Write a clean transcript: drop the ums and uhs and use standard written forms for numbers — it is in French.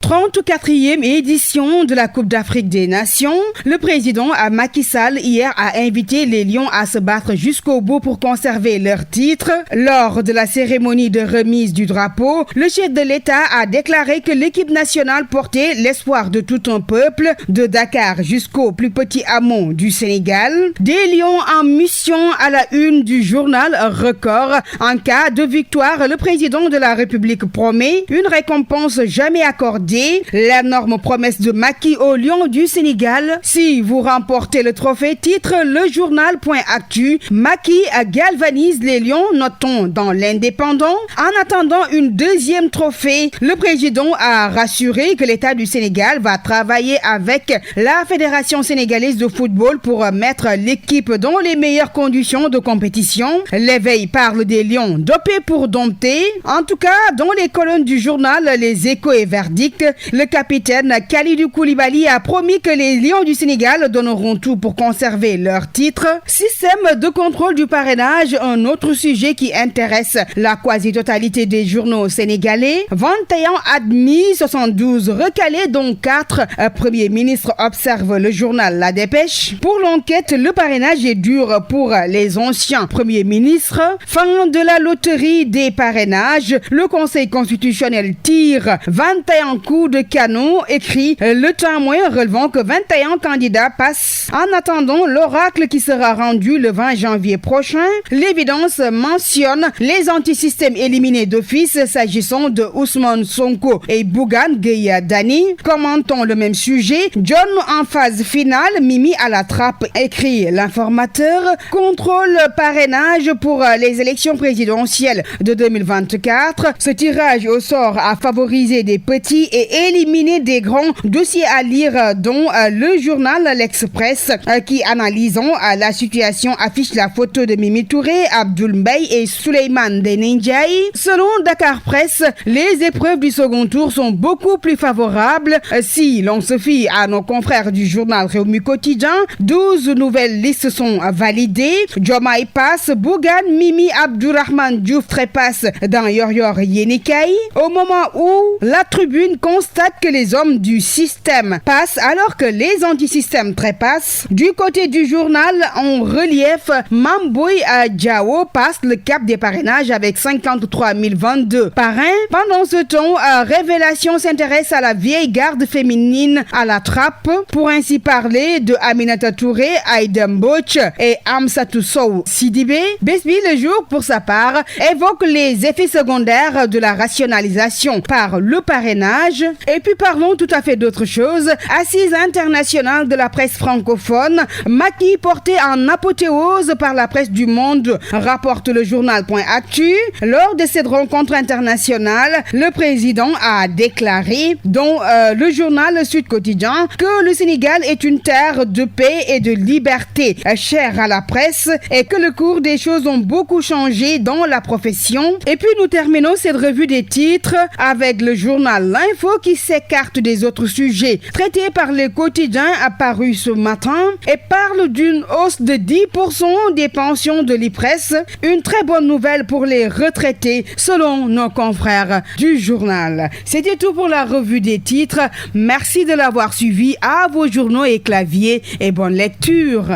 34e édition de la Coupe d'Afrique des Nations. Le président Macky Sall hier a invité les Lions à se battre jusqu'au bout pour conserver leur titre. Lors de la cérémonie de remise du drapeau, le chef de l'État a déclaré que l'équipe nationale portait l'espoir de tout un peuple, de Dakar jusqu'au plus petit hameau du Sénégal. Des Lions en mission à la une du journal Record. En cas de victoire, le président de la République promet une récompense jamais accordée. L'énorme promesse de Macky aux Lions du Sénégal. Si vous remportez le trophée, titre le journal.actu. Macky galvanise les Lions, notons dans l'Indépendant. En attendant une deuxième trophée, le président a rassuré que l'État du Sénégal va travailler avec la Fédération sénégalaise de football pour mettre l'équipe dans les meilleures conditions de compétition. L'éveil parle des Lions dopés pour dompter. En tout cas, dans les colonnes du journal Les Échos et Verdict, le capitaine Kalidou Koulibaly a promis que les Lions du Sénégal donneront tout pour conserver leur titre. Système de contrôle du parrainage, un autre sujet qui intéresse la quasi-totalité des journaux sénégalais. 21 admis, 72 recalés, dont 4 premiers ministres, observe le journal La Dépêche. Pour l'enquête, le parrainage est dur pour les anciens premiers ministres. Fin de la loterie des parrainages. Le Conseil constitutionnel tire 21 coups de canon, écrit Le Témoin, relevant que 21 candidats passent. En attendant l'oracle qui sera rendu le 20 janvier prochain, l'évidence mentionne les antisystèmes éliminés d'office s'agissant de Ousmane Sonko et Bougane Gueye Dany. Commentons le même sujet. John en phase finale, Mimi à la trappe, écrit l'informateur. Contrôle parrainage pour les élections présidentielles de 2024. Ce tirage au sort a favorisé des petits et éliminer des grands. Dossiers à lire dont le journal L'Express qui, analysant la situation, affiche la photo de Mimi Touré, Abdoul Mbaye et Souleymane Ndéné Ndiaye. Selon Dakar Presse, les épreuves du second tour sont beaucoup plus favorables. Si l'on se fie à nos confrères du journal Rewmi Quotidien, 12 nouvelles listes sont validées. Diomaye passe, Bougane, Mimi, Abdourahmane Diouf trépasse dans Yor Yénikay. Au moment où la Tribune constate que les hommes du système passent alors que les antisystèmes trépassent. Du côté du journal, en relief, Mamboy Diao passe le cap des parrainages avec 53 022 parrains. Pendant ce temps, Révélation s'intéresse à la vieille garde féminine à la trappe, pour ainsi parler de Aminata Touré, Aïda Mbodj et Amsatou Sow Sidibé. Besbi Le Jour, pour sa part, évoque les effets secondaires de la rationalisation par le parrainage. Et puis parlons tout à fait d'autre chose. Assise internationale de la presse francophone, Macky porté en apothéose par la presse du monde, rapporte le journal.actu. Lors de cette rencontre internationale, le président a déclaré, dont le journal Sud Quotidien, que le Sénégal est une terre de paix et de liberté, chère à la presse, et que le cours des choses ont beaucoup changé dans la profession. Et puis nous terminons cette revue des titres avec le journal L'Info qui s'écarte des autres sujets traités par les quotidiens apparus ce matin et parle d'une hausse de 10% des pensions de l'IPRES. Une très bonne nouvelle pour les retraités selon nos confrères du journal. C'était tout pour la revue des titres. Merci de l'avoir suivi. À vos journaux et claviers et bonne lecture.